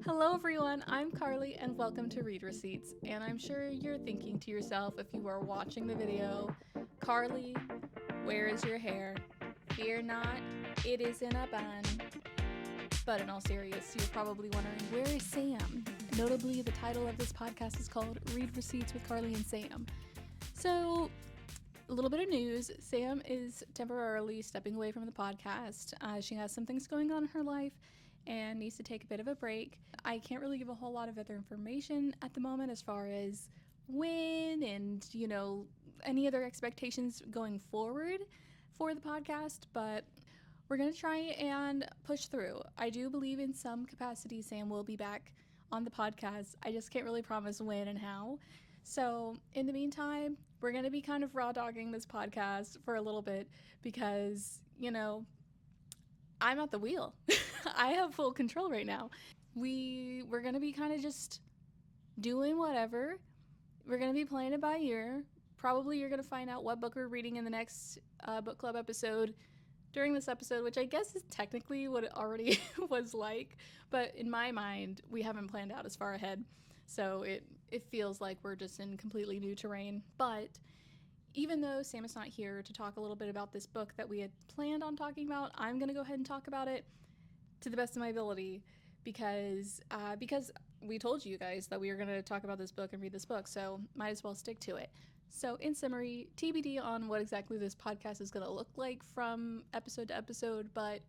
Hello, everyone. I'm Carly, and welcome to Read Receipts. And I'm sure you're thinking to yourself if you are watching the video, Carly, where is your hair? Fear not, it is in a bun. But in all seriousness, you're probably wondering, where is Sam? Notably, the title of this podcast is called Read Receipts with Carly and Sam. So, a little bit of news. Sam is temporarily stepping away from the podcast. She has some things going on in her life and needs to take a bit of a break. I can't really give a whole lot of other information at the moment as far as when and, any other expectations going forward for the podcast, but we're going to try and push through. I do believe in some capacity Sam will be back on the podcast. I just can't really promise when and how. So, in the meantime, we're going to be kind of raw dogging this podcast for a little bit because, I'm at the wheel. I have full control right now. We're going to be kind of just doing whatever. We're going to be playing it by ear. Probably you're going to find out what book we're reading in the next book club episode during this episode, which I guess is technically what it already was like. But in my mind, we haven't planned out as far ahead. So it feels like we're just in completely new terrain. But even though Sam is not here to talk a little bit about this book that we had planned on talking about, I'm going to go ahead and talk about it to the best of my ability because we told you guys that we were going to talk about this book and read this book, so might as well stick to it. So in summary, TBD on what exactly this podcast is going to look like from episode to episode, but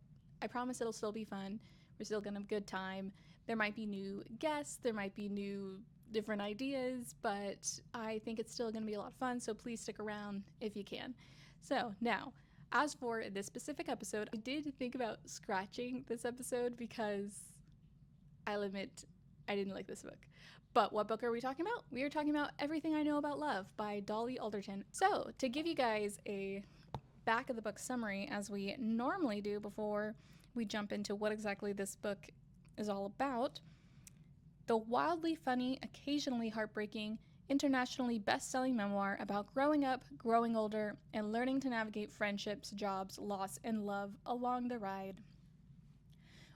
I promise it'll still be fun. We're still going to have a good time. There might be new guests, there might be new different ideas, but I think it's still going to be a lot of fun, so please stick around if you can. So now, as for this specific episode, I did think about scratching this episode because I'll admit I didn't like this book. But what book are we talking about? We are talking about Everything I Know About Love by Dolly Alderton. So, to give you guys a back of the book summary, as we normally do before we jump into what exactly this book is all about, the wildly funny, occasionally heartbreaking, internationally best-selling memoir about growing up, growing older, and learning to navigate friendships, jobs, loss, and love along the ride.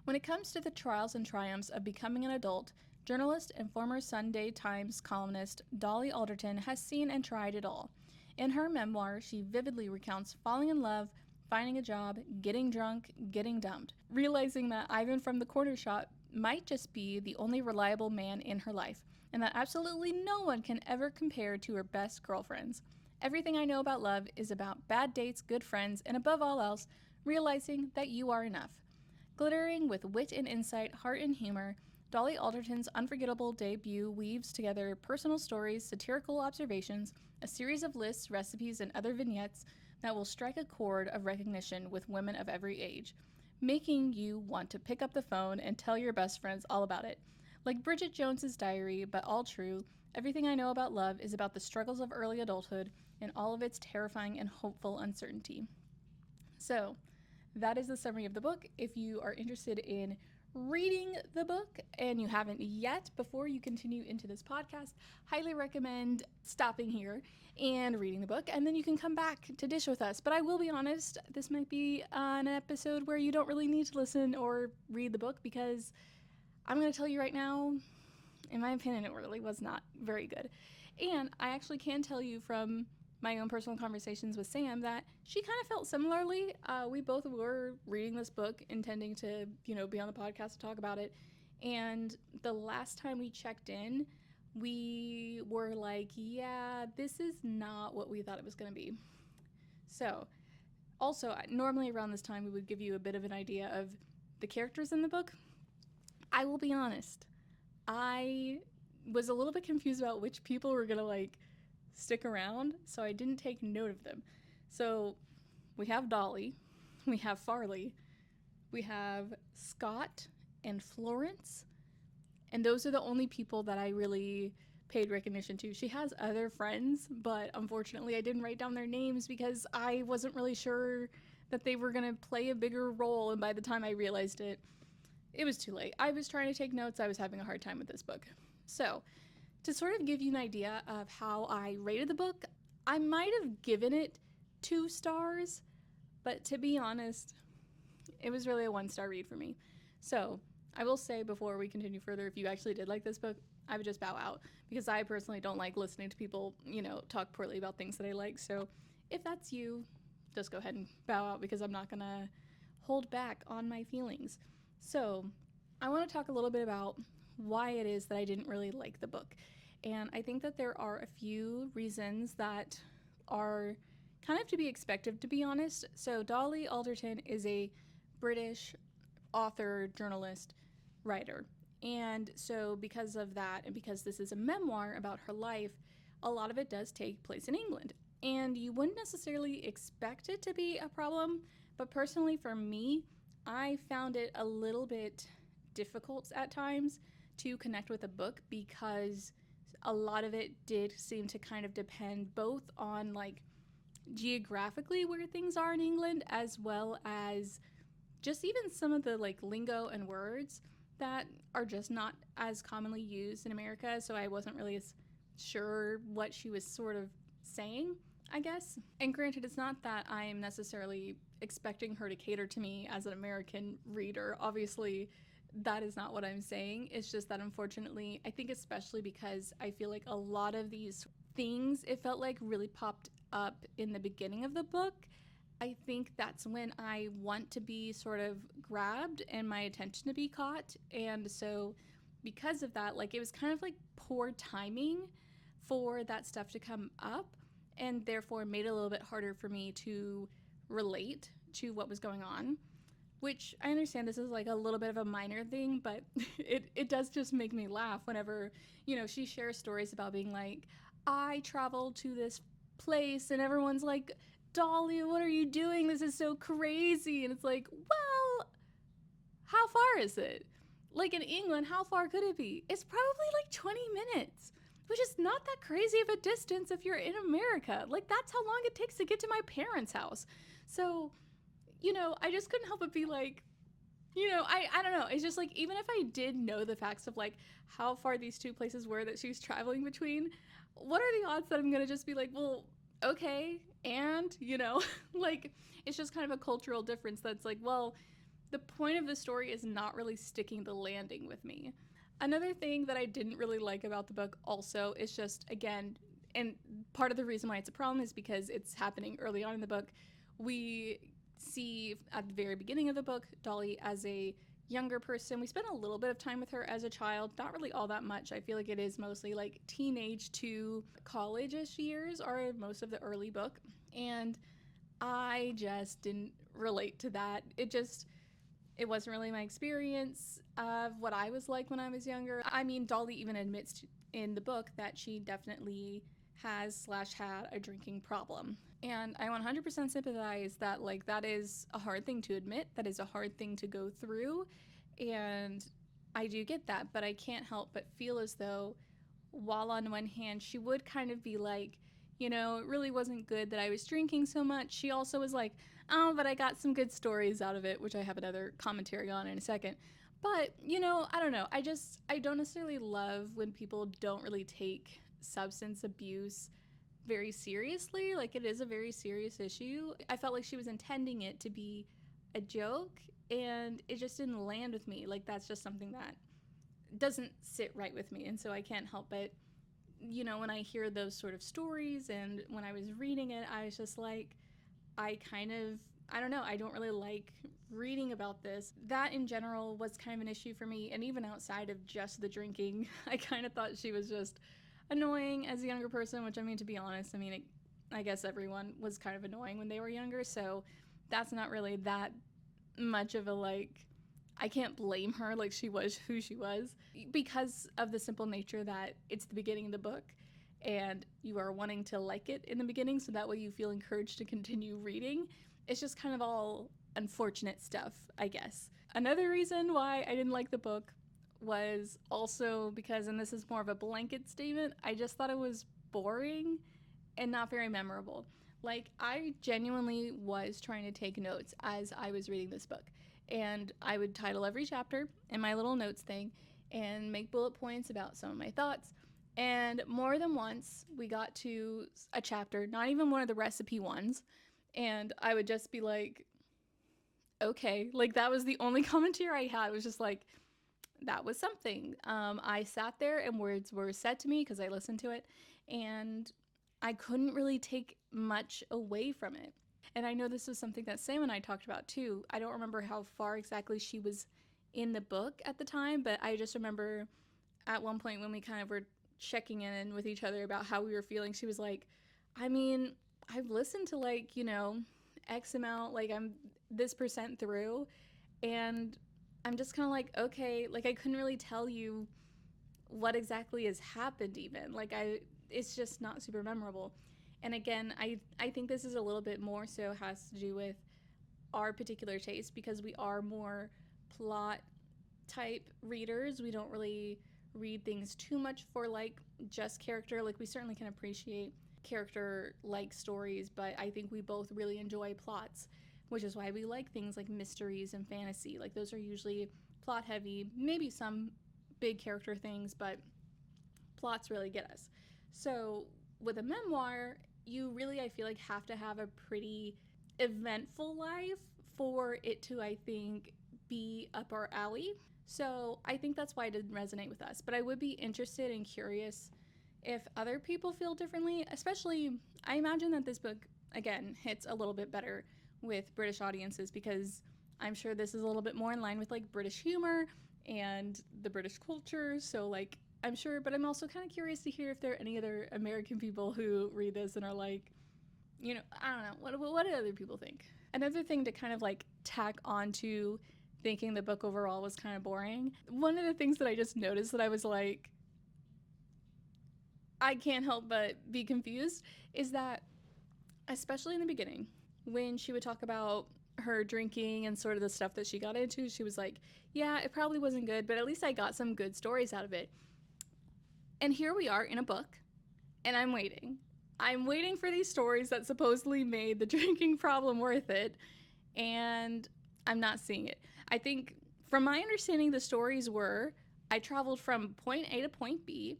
When it comes to the trials and triumphs of becoming an adult, journalist and former Sunday Times columnist Dolly Alderton has seen and tried it all. In her memoir, she vividly recounts falling in love, finding a job, getting drunk, getting dumped, realizing that Ivan from the corner shop might just be the only reliable man in her life, and that absolutely no one can ever compare to her best girlfriends. Everything I Know About Love is about bad dates, good friends, and above all else, realizing that you are enough. Glittering with wit and insight, heart and humor, Dolly Alderton's unforgettable debut weaves together personal stories, satirical observations, a series of lists, recipes, and other vignettes that will strike a chord of recognition with women of every age, making you want to pick up the phone and tell your best friends all about it. Like Bridget Jones's Diary, but all true, Everything I Know About Love is about the struggles of early adulthood and all of its terrifying and hopeful uncertainty. So, that is the summary of the book. If you are interested in reading the book and you haven't yet, before you continue into this podcast, highly recommend stopping here and reading the book, and then you can come back to dish with us. But I will be honest, this might be an episode where you don't really need to listen or read the book, because I'm going to tell you right now, in my opinion, it really was not very good. And I actually can tell you from my own personal conversations with Sam that she kind of felt similarly. We both were reading this book intending to, be on the podcast to talk about it. And the last time we checked in, we were like, yeah, this is not what we thought it was going to be. So, also, normally around this time, we would give you a bit of an idea of the characters in the book. I will be honest, I was a little bit confused about which people were going to, stick around, so I didn't take note of them. So we have Dolly, we have Farley, we have Scott and Florence, and those are the only people that I really paid recognition to. She has other friends, but unfortunately I didn't write down their names because I wasn't really sure that they were going to play a bigger role, and by the time I realized it, it was too late. I was trying to take notes, I was having a hard time with this book. So, to sort of give you an idea of how I rated the book, I might have given it 2 stars, but to be honest, it was really a 1-star read for me. So, I will say before we continue further, if you actually did like this book, I would just bow out because I personally don't like listening to people, talk poorly about things that I like. So if that's you, just go ahead and bow out because I'm not going to hold back on my feelings. So I want to talk a little bit about why it is that I didn't really like the book. And I think that there are a few reasons that are kind of to be expected, to be honest. So Dolly Alderton is a British author, journalist, writer. And so, because of that, and because this is a memoir about her life, a lot of it does take place in England. And you wouldn't necessarily expect it to be a problem, but personally, for me, I found it a little bit difficult at times to connect with a book because a lot of it did seem to kind of depend both on like geographically where things are in England, as well as just even some of the like lingo and words that are just not as commonly used in America. So I wasn't really as sure what she was sort of saying, I guess. And granted, it's not that I am necessarily expecting her to cater to me as an American reader. Obviously, that is not what I'm saying. It's just that unfortunately, I think especially because I feel like a lot of these things, it felt like really popped up in the beginning of the book. I think that's when I want to be sort of grabbed and my attention to be caught. And so because of that, like it was kind of like poor timing for that stuff to come up, and therefore made it a little bit harder for me to relate to what was going on. Which I understand this is like a little bit of a minor thing, but it does just make me laugh whenever, she shares stories about being like, I traveled to this place and everyone's like, Dolly, what are you doing? This is so crazy. And it's like, well, how far is it? Like in England, how far could it be? It's probably like 20 minutes, which is not that crazy of a distance if you're in America. Like that's how long it takes to get to my parents' house. So, I just couldn't help but be like, I don't know. It's just like, even if I did know the facts of like how far these two places were that she was traveling between, what are the odds that I'm going to just be like, well, okay, and, like, it's just kind of a cultural difference that's like, well, the point of the story is not really sticking the landing with me. Another thing that I didn't really like about the book also is just, again, and part of the reason why it's a problem is because it's happening early on in the book. We see at the very beginning of the book Dolly as a younger person. We spend a little bit of time with her as a child, not really all that much. I feel like it is mostly like teenage to college-ish years are most of the early book, and I just didn't relate to that. It wasn't really my experience of what I was like when I was younger. I mean, Dolly even admits in the book that she definitely had a drinking problem. And I 100% sympathize that, like, that is a hard thing to admit. That is a hard thing to go through. And I do get that, but I can't help but feel as though, while on one hand, she would kind of be like, it really wasn't good that I was drinking so much. She also was like, oh, but I got some good stories out of it, which I have another commentary on in a second. But, I don't know. I don't necessarily love when people don't really take substance abuse very seriously. Like, it is a very serious issue. I felt like she was intending it to be a joke, and it just didn't land with me. Like, that's just something that doesn't sit right with me. And so I can't help but, when I hear those sort of stories and when I was reading it, I was just like, I don't know, I don't really like reading about this. That in general was kind of an issue for me. And even outside of just the drinking, I kind of thought she was just annoying as a younger person, which, I mean, to be honest, I guess everyone was kind of annoying when they were younger. So that's not really that much of a, like, I can't blame her. Like, she was who she was because of the simple nature that it's the beginning of the book and you are wanting to like it in the beginning, so that way you feel encouraged to continue reading. It's just kind of all unfortunate stuff, I guess. Another reason why I didn't like the book was also because, and this is more of a blanket statement, I just thought it was boring and not very memorable. Like, I genuinely was trying to take notes as I was reading this book. And I would title every chapter in my little notes thing and make bullet points about some of my thoughts. And more than once, we got to a chapter, not even one of the recipe ones, and I would just be like, okay. Like, that was the only commentary I had. It was just like, that was something. I sat there and words were said to me because I listened to it, and I couldn't really take much away from it. And I know this was something that Sam and I talked about too. I don't remember how far exactly she was in the book at the time, but I just remember at one point when we kind of were checking in with each other about how we were feeling, she was like, I mean, I've listened to like, X amount, like I'm this percent through, and I'm just kind of like, okay, like I couldn't really tell you what exactly has happened even. It's just not super memorable. And again, I think this is a little bit more so has to do with our particular taste because we are more plot type readers. We don't really read things too much for like just character. Like we certainly can appreciate character like stories, but I think we both really enjoy plots, which is why we like things like mysteries and fantasy. Like those are usually plot heavy, maybe some big character things, but plots really get us. So with a memoir, you really, I feel like, have to have a pretty eventful life for it to, I think, be up our alley. So I think that's why it didn't resonate with us. But I would be interested and curious if other people feel differently, especially, I imagine that this book, again, hits a little bit better with British audiences because I'm sure this is a little bit more in line with like British humor and the British culture. So, like, I'm sure, but I'm also kind of curious to hear if there are any other American people who read this and are like, I don't know, what do other people think? Another thing to kind of like tack onto thinking the book overall was kind of boring. One of the things that I just noticed that I was like, I can't help but be confused is that, especially in the beginning, when she would talk about her drinking and sort of the stuff that she got into, she was like, yeah, it probably wasn't good, but at least I got some good stories out of it. And here we are in a book, and I'm waiting. I'm waiting for these stories that supposedly made the drinking problem worth it, and I'm not seeing it. I think, from my understanding, the stories were I traveled from point A to point B,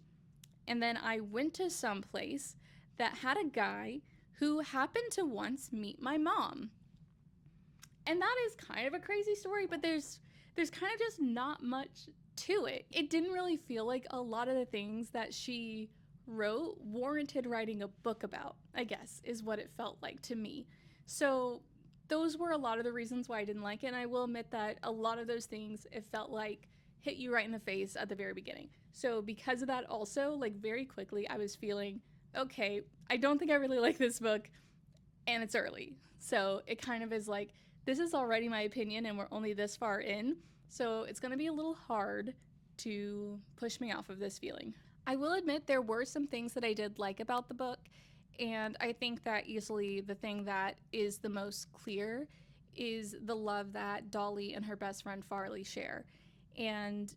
and then I went to some place that had a guy who happened to once meet my mom. And that is kind of a crazy story, but there's kind of just not much to it. It didn't really feel like a lot of the things that she wrote warranted writing a book about, I guess, is what it felt like to me. So those were a lot of the reasons why I didn't like it, and I will admit that a lot of those things, it felt like hit you right in the face at the very beginning. So because of that also, like very quickly, I was feeling, okay, I don't think I really like this book, and it's early. So it kind of is like, this is already my opinion, and we're only this far in, so it's going to be a little hard to push me off of this feeling. I will admit there were some things that I did like about the book, and I think that easily the thing that is the most clear is the love that Dolly and her best friend Farley share. And,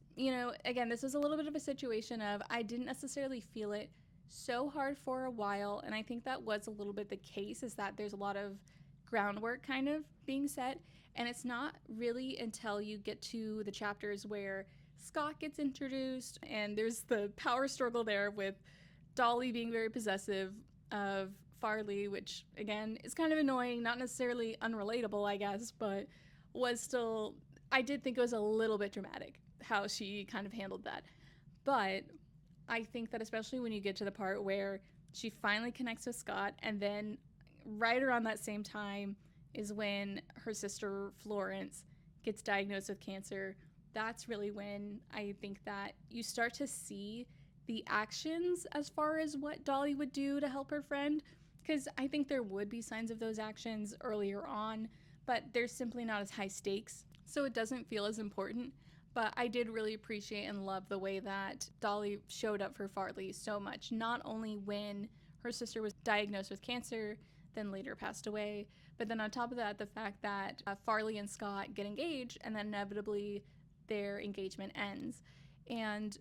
again, this is a little bit of a situation of I didn't necessarily feel it so hard for a while, and I think that was a little bit the case, is that there's a lot of groundwork kind of being set, and it's not really until you get to the chapters where Scott gets introduced and there's the power struggle there with Dolly being very possessive of Farley, which again is kind of annoying, not necessarily unrelatable, I guess, but was still, I did think it was a little bit dramatic how she kind of handled that. But I think that especially when you get to the part where she finally connects with Scott, and then right around that same time is when her sister Florence gets diagnosed with cancer. That's really when I think that you start to see the actions as far as what Dolly would do to help her friend, because I think there would be signs of those actions earlier on, but they're simply not as high stakes, so it doesn't feel as important. But I did really appreciate and love the way that Dolly showed up for Farley so much, not only when her sister was diagnosed with cancer, then later passed away, but then on top of that, the fact that Farley and Scott get engaged, and then inevitably their engagement ends. And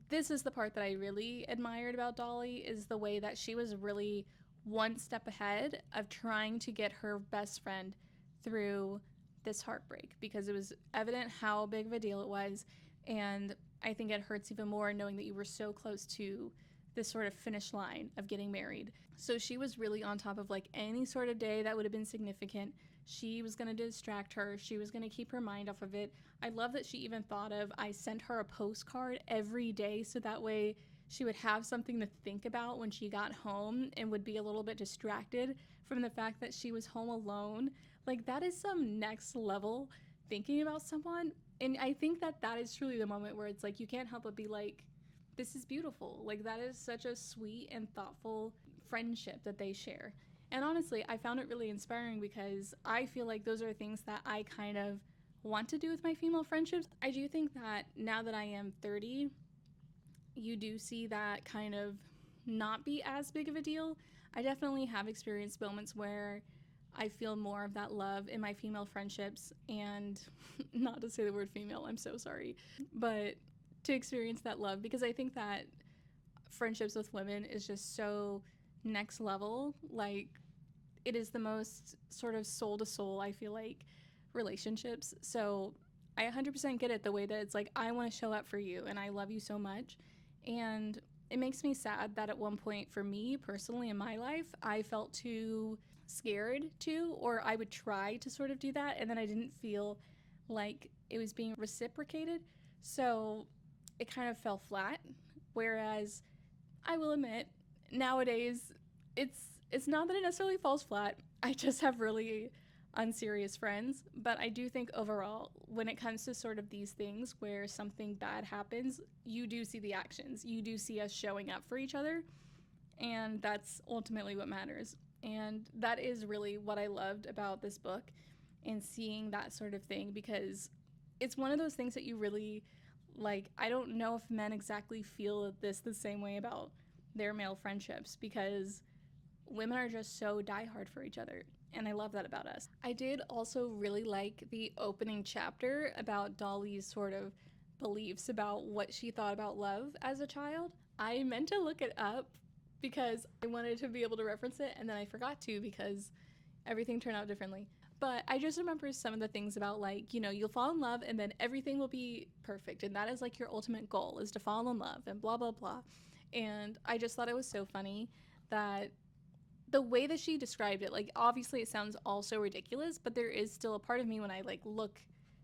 this is the part that I really admired about Dolly, is the way that she was really one step ahead of trying to get her best friend through this heartbreak, because it was evident how big of a deal it was, and I think it hurts even more knowing that you were so close to this sort of finish line of getting married. So she was really on top of like any sort of day that would have been significant She was going to distract her. She was going to keep her mind off of it. I love that she even thought of, I sent her a postcard every day so that way she would have something to think about when she got home and would be a little bit distracted from the fact that she was home alone. Like, that is some next level thinking about someone. And I think that that is truly the moment where it's like, you can't help but be like, this is beautiful. Like, that is such a sweet and thoughtful friendship that they share. And honestly, I found it really inspiring because I feel like those are things that I kind of want to do with my female friendships. I do think that now that I am 30, you do see that kind of not be as big of a deal. I definitely have experienced moments where I feel more of that love in my female friendships, and not to say the word female, I'm so sorry, but to experience that love, because I think that friendships with women is just so next level. Like, it is the most sort of soul to soul, I feel like, relationships. So I 100% get it, the way that it's like, I want to show up for you and I love you so much. And it makes me sad that at one point for me personally in my life, I felt too scared to, or I would try to sort of do that, and then I didn't feel like it was being reciprocated. So it kind of fell flat. Whereas I will admit, nowadays, it's not that it necessarily falls flat. I just have really unserious friends. But I do think overall, when it comes to sort of these things where something bad happens, you do see the actions. You do see us showing up for each other. And that's ultimately what matters. And that is really what I loved about this book, and seeing that sort of thing, because it's one of those things that you really, like, I don't know if men exactly feel this the same way about their male friendships, because women are just so diehard for each other. And I love that about us. I did also really like the opening chapter about Dolly's sort of beliefs about what she thought about love as a child. I meant to look it up because I wanted to be able to reference it, and then I forgot to because everything turned out differently. But I just remember some of the things about, like, you know, you'll fall in love and then everything will be perfect. And that is like your ultimate goal, is to fall in love and blah, blah, blah. And I just thought it was so funny that the way that she described it, like, obviously it sounds all so ridiculous, but there is still a part of me when I, like, look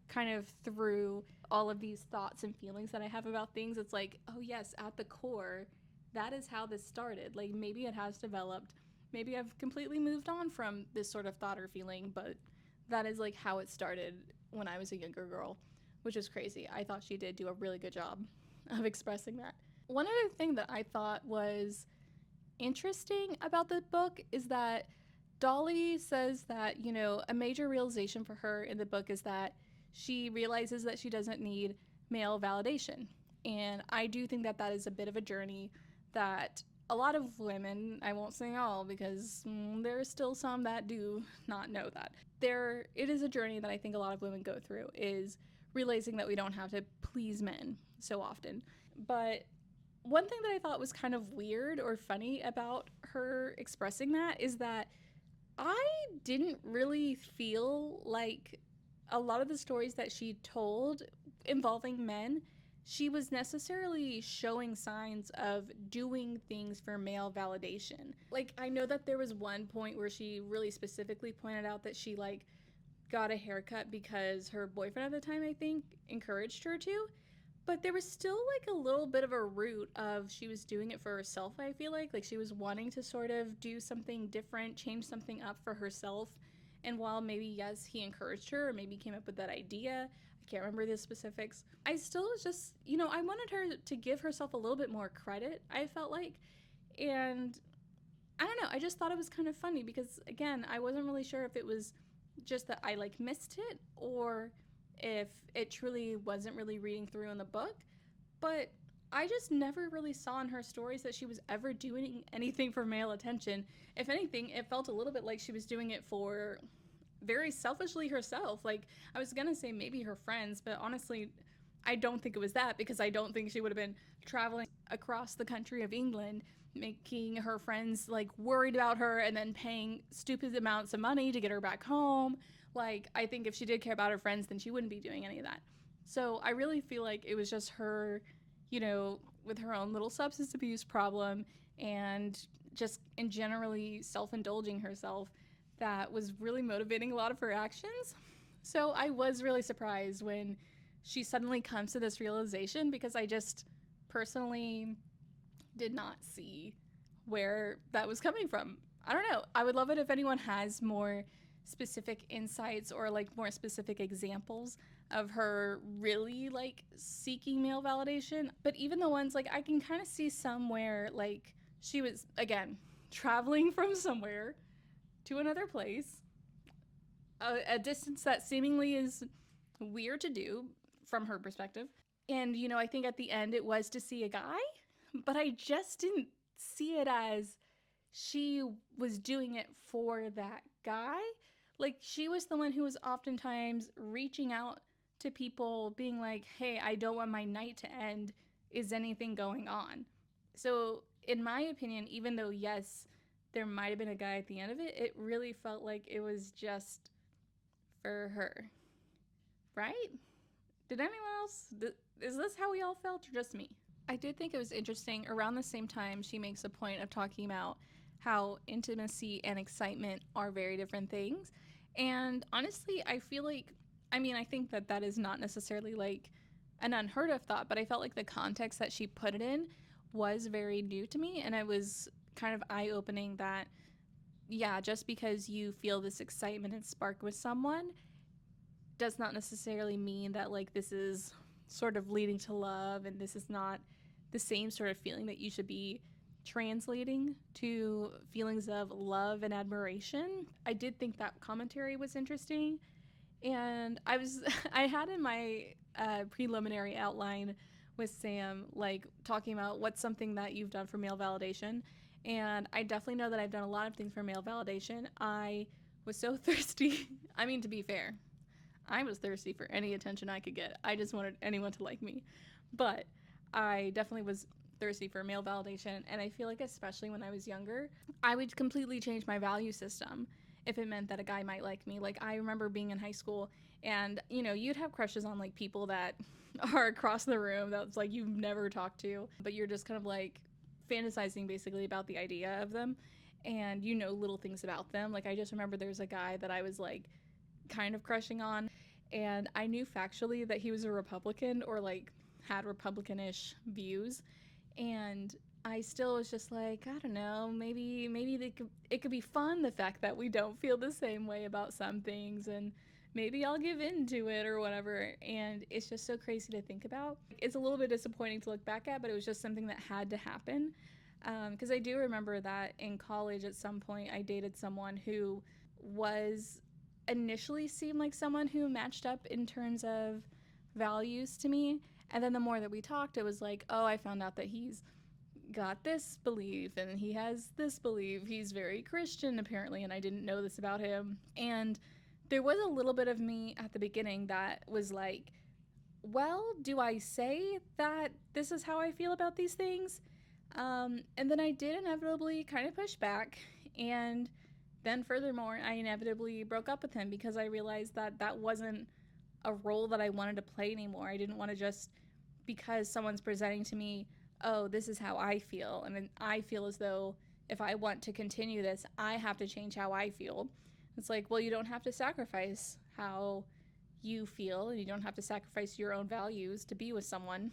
kind of through all of these thoughts and feelings that I have about things. It's like, oh yes, at the core, that is how this started. Like, maybe it has developed. Maybe I've completely moved on from this sort of thought or feeling, but that is, like, how it started when I was a younger girl, which is crazy. I thought she did do a really good job of expressing that. One other thing that I thought was interesting about the book is that Dolly says that, you know, a major realization for her in the book is that she realizes that she doesn't need male validation. And I do think that that is a bit of a journey that a lot of women, I won't say all because there are still some that do not know that. It is a journey that I think a lot of women go through, is realizing that we don't have to please men so often. But one thing that I thought was kind of weird or funny about her expressing that is that I didn't really feel like a lot of the stories that she told involving men, she was necessarily showing signs of doing things for male validation. Like, I know that there was one point where she really specifically pointed out that she, like, got a haircut because her boyfriend at the time, I think, encouraged her to. But there was still, like, a little bit of a root of she was doing it for herself, I feel like. Like, she was wanting to sort of do something different, change something up for herself. And while maybe, yes, he encouraged her, or maybe came up with that idea, I can't remember the specifics, I still was just, you know, I wanted her to give herself a little bit more credit, I felt like. And I don't know, I just thought it was kind of funny because, again, I wasn't really sure if it was just that I, like, missed it, or if it truly wasn't really reading through in the book. But I just never really saw in her stories that she was ever doing anything for male attention. If anything, it felt a little bit like she was doing it for very selfishly herself. Like, I was gonna say maybe her friends, but honestly, I don't think it was that, because I don't think she would have been traveling across the country of England making her friends, like, worried about her and then paying stupid amounts of money to get her back home. Like, I think if she did care about her friends, then she wouldn't be doing any of that. So I really feel like it was just her, you know, with her own little substance abuse problem and just in generally self-indulging herself, that was really motivating a lot of her actions. So I was really surprised when she suddenly comes to this realization, because I just personally did not see where that was coming from. I don't know. I would love it if anyone has more specific insights or like more specific examples of her really like seeking male validation. But even the ones like I can kind of see somewhere like she was, again, traveling from somewhere to another place, a distance that seemingly is weird to do from her perspective. And, you know, I think at the end it was to see a guy, but I just didn't see it as she was doing it for that guy. Like, she was the one who was oftentimes reaching out to people, being like, hey, I don't want my night to end. Is anything going on? So, in my opinion, even though, yes, there might have been a guy at the end of it, it really felt like it was just for her. Right? Did anyone else? Is this how we all felt, or just me? I did think it was interesting. Around the same time, she makes a point of talking about how intimacy and excitement are very different things. And honestly, I feel like, I mean, I think that that is not necessarily like an unheard of thought, but I felt like the context that she put it in was very new to me. And it was kind of eye opening that, yeah, just because you feel this excitement and spark with someone does not necessarily mean that like this is sort of leading to love, and this is not the same sort of feeling that you should be translating to feelings of love and admiration. I did think that commentary was interesting, and I had in my preliminary outline with Sam like talking about what's something that you've done for male validation, and I definitely know that I've done a lot of things for male validation. I was so thirsty. I mean, to be fair, I was thirsty for any attention I could get. I just wanted anyone to like me. But I definitely was thirsty for male validation. And I feel like, especially when I was younger, I would completely change my value system if it meant that a guy might like me. Like, I remember being in high school and, you know, you'd have crushes on like people that are across the room that's like you've never talked to, but you're just kind of like fantasizing basically about the idea of them. And you know little things about them. Like, I just remember there's a guy that I was like kind of crushing on, and I knew factually that he was a Republican or like had Republican-ish views, and I still was just like, I don't know, maybe it could be fun, the fact that we don't feel the same way about some things, and maybe I'll give in to it or whatever. And it's just so crazy to think about. It's a little bit disappointing to look back at, but it was just something that had to happen. Because I do remember that in college at some point I dated someone who was initially seemed like someone who matched up in terms of values to me. And then the more that we talked, it was like, oh, I found out that he's got this belief and he has this belief. He's very Christian, apparently, and I didn't know this about him. And there was a little bit of me at the beginning that was like, well, do I say that this is how I feel about these things? And then I did inevitably kind of push back. And then furthermore, I inevitably broke up with him because I realized that that wasn't a role that I wanted to play anymore. I didn't want to just, because someone's presenting to me, oh, this is how I feel, and then I feel as though if I want to continue this, I have to change how I feel. It's like, well, you don't have to sacrifice how you feel, and you don't have to sacrifice your own values to be with someone.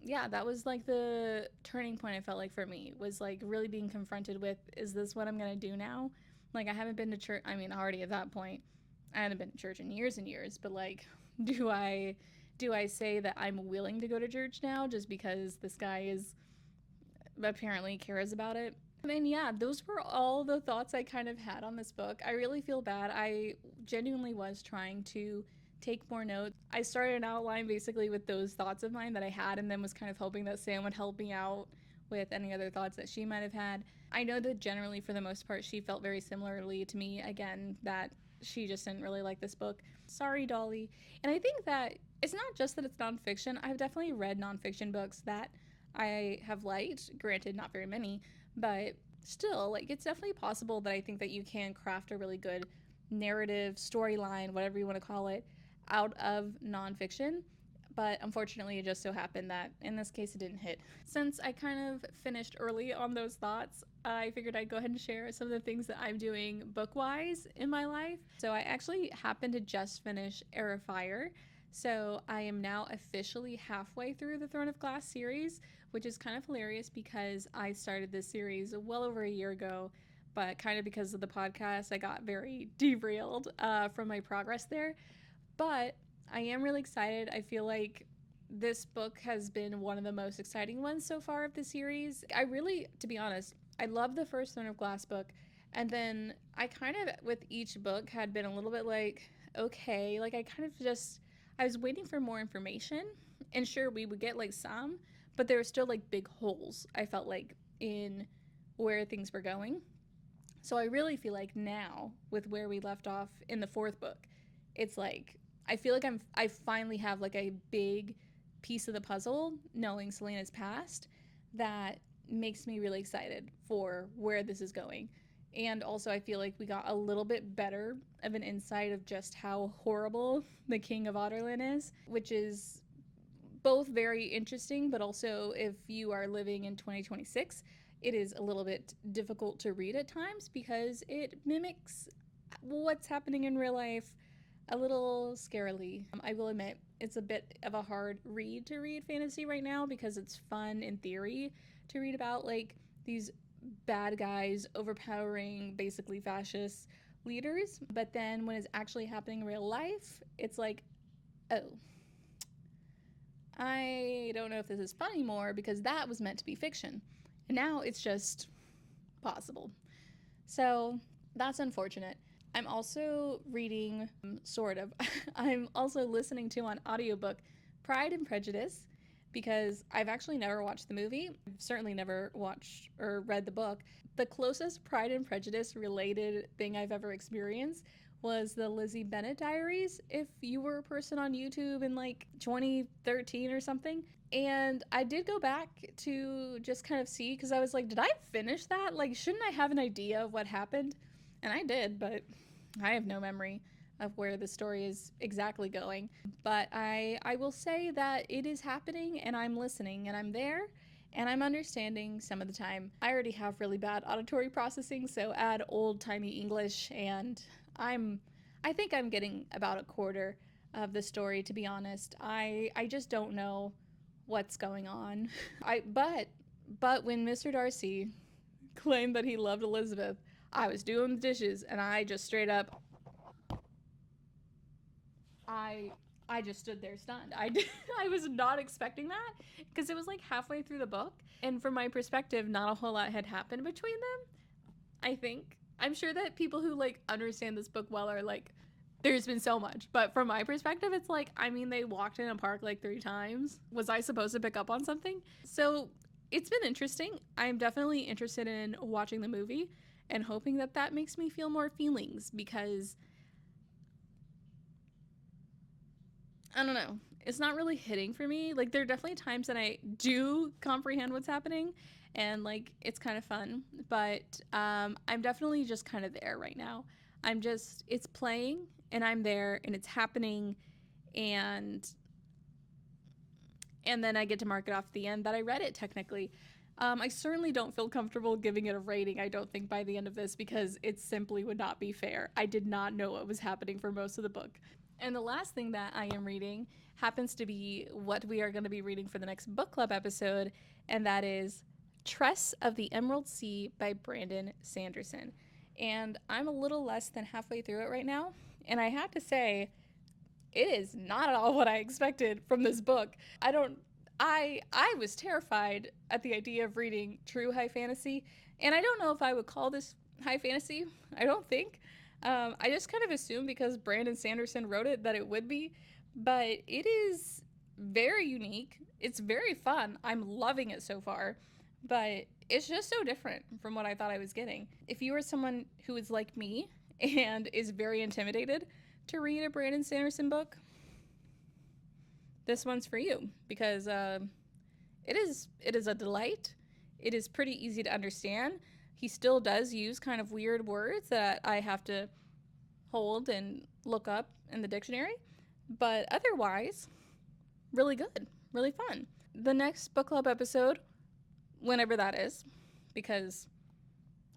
Yeah, that was like the turning point. I felt like for me was like really being confronted with, is this what I'm gonna do now? Like, I haven't been to church. I mean, already at that point, I hadn't been to church in years and years, but like, do I say that I'm willing to go to church now just because this guy is apparently cares about it? And yeah, those were all the thoughts I kind of had on this book. I really feel bad. I genuinely was trying to take more notes. I started an outline basically with those thoughts of mine that I had, and then was kind of hoping that Sam would help me out with any other thoughts that she might have had. I know that generally, for the most part, she felt very similarly to me. Again, that she just didn't really like this book. Sorry, Dolly. And I think that it's not just that it's nonfiction. I've definitely read nonfiction books that I have liked. Granted, not very many, but still, like, it's definitely possible that I think that you can craft a really good narrative, storyline, whatever you want to call it, out of nonfiction. but unfortunately it just so happened that in this case it didn't hit. Since I kind of finished early on those thoughts, I figured I'd go ahead and share some of the things that I'm doing book-wise in my life. So I actually happened to just finish Heir of Fire. So I am now officially halfway through the Throne of Glass series, which is kind of hilarious because I started this series well over a year ago, but kind of because of the podcast, I got very derailed from my progress there. But I am really excited. I feel like this book has been one of the most exciting ones so far of the series. I really, to be honest, I love the first Throne of Glass book. And then I kind of, with each book, had been a little bit like, okay, like I was waiting for more information. And sure, we would get like some, but there were still like big holes, I felt like, in where things were going. So I really feel like now, with where we left off in the fourth book, it's like I feel like I finally have like a big piece of the puzzle, knowing Celaena's past, that makes me really excited for where this is going. And also I feel like we got a little bit better of an insight of just how horrible the King of Adarlan is, which is both very interesting, but also if you are living in 2026, it is a little bit difficult to read at times because it mimics what's happening in real life a little scarily. I will admit, it's a bit of a hard read to read fantasy right now because it's fun in theory to read about like these bad guys overpowering basically fascist leaders. But then when it's actually happening in real life, it's like, oh, I don't know if this is fun anymore because that was meant to be fiction. And now it's just possible. So that's unfortunate. I'm also reading, sort of, I'm also listening to on audiobook Pride and Prejudice because I've actually never watched the movie. I've certainly never watched or read the book. The closest Pride and Prejudice related thing I've ever experienced was the Lizzie Bennet Diaries, if you were a person on YouTube in like 2013 or something. And I did go back to just kind of see, because I was like, did I finish that? Like, shouldn't I have an idea of what happened? And I did, but I have no memory of where the story is exactly going. But I will say that it is happening, and I'm listening, and I'm there, and I'm understanding some of the time. I already have really bad auditory processing, so add old-timey English, and I think I'm getting about a quarter of the story, to be honest. I just don't know what's going on. But when Mr. Darcy claimed that he loved Elizabeth, I was doing the dishes and I just straight up I just stood there stunned. I was not expecting that because it was like halfway through the book, and from my perspective not a whole lot had happened between them. I think I'm sure that people who like understand this book well are like, there's been so much, but from my perspective it's like, I mean, they walked in a park like 3 times. Was I supposed to pick up on something? So it's been interesting. I'm definitely interested in watching the movie and hoping that that makes me feel more feelings, because I don't know, it's not really hitting for me. Like, there are definitely times that I do comprehend what's happening and like it's kind of fun, but I'm definitely just kind of there right now. It's playing and I'm there and it's happening, and then I get to mark it off at the end that I read it technically. I certainly don't feel comfortable giving it a rating, I don't think, by the end of this, because it simply would not be fair. I did not know what was happening for most of the book. And the last thing that I am reading happens to be what we are going to be reading for the next book club episode, and that is Tress of the Emerald Sea by Brandon Sanderson. And I'm a little less than halfway through it right now, and I have to say, it is not at all what I expected from this book. I was terrified at the idea of reading true high fantasy, and I don't know if I would call this high fantasy. I don't think. I just kind of assumed because Brandon Sanderson wrote it that it would be, but it is very unique. It's very fun. I'm loving it so far, but it's just so different from what I thought I was getting. If you are someone who is like me and is very intimidated to read a Brandon Sanderson book, this one's for you, because it is a delight. It is pretty easy to understand. He still does use kind of weird words that I have to hold and look up in the dictionary, but otherwise, really good, really fun. The next book club episode, whenever that is, because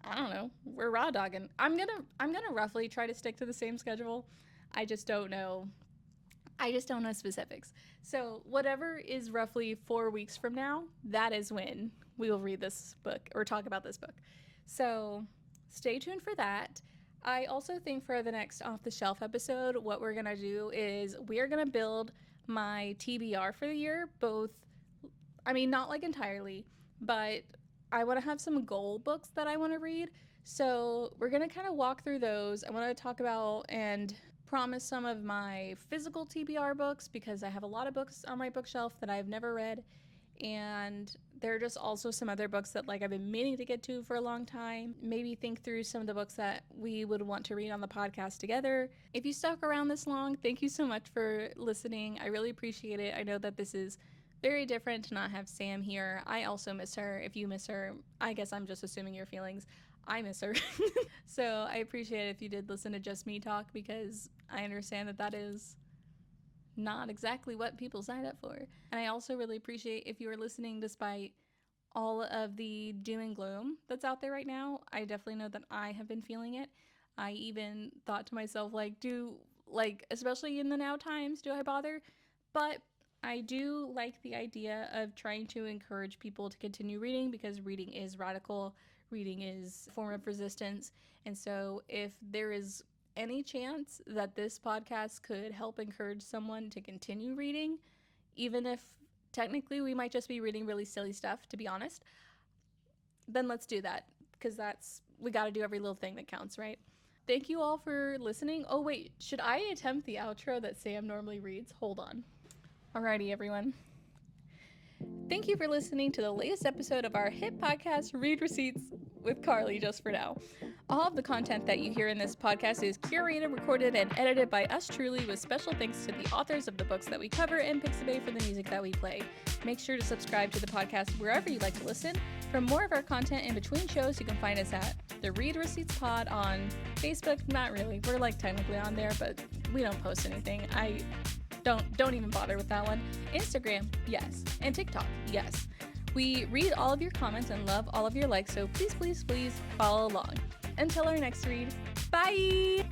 I don't know, we're raw dogging. I'm gonna roughly try to stick to the same schedule. I just don't know specifics. So whatever is roughly 4 weeks from now, that is when we will read this book or talk about this book. So stay tuned for that. I also think for the next off the shelf episode, what we're gonna do is we're gonna build my TBR for the year. Not like entirely, but I want to have some goal books that I want to read. So we're going to kind of walk through those. I want to talk about and promise some of my physical TBR books because I have a lot of books on my bookshelf that I've never read. And there are just also some other books that I've been meaning to get to for a long time. Maybe think through some of the books that we would want to read on the podcast together. If you stuck around this long, thank you so much for listening. I really appreciate it. I know that this is very different to not have Sam here. I also miss her. If you miss her, I guess I'm just assuming your feelings. I miss her. So I appreciate it if you did listen to just me talk because I understand that is not exactly what people signed up for. And I also really appreciate if you are listening despite all of the doom and gloom that's out there right now. I definitely know that I have been feeling it. I even thought to myself, especially in the now times, do I bother? But I do like the idea of trying to encourage people to continue reading because reading is radical. Reading is a form of resistance. And so if there is any chance that this podcast could help encourage someone to continue reading, even if technically we might just be reading really silly stuff, to be honest, then let's do that because we got to do every little thing that counts, right? Thank you all for listening. Oh, wait, should I attempt the outro that Sam normally reads? Hold on. Alrighty, everyone. Thank you for listening to the latest episode of our hit podcast, Read Receipts with Carly, just for now. All of the content that you hear in this podcast is curated, recorded, and edited by us truly, with special thanks to the authors of the books that we cover and Pixabay for the music that we play. Make sure to subscribe to the podcast wherever you like to listen. For more of our content in between shows, you can find us at the Read Receipts Pod on Facebook. Not really. We're technically on there, but we don't post anything. Don't even bother with that one. Instagram, yes. And TikTok, yes. We read all of your comments and love all of your likes, so please, please, please follow along. Until our next read, bye!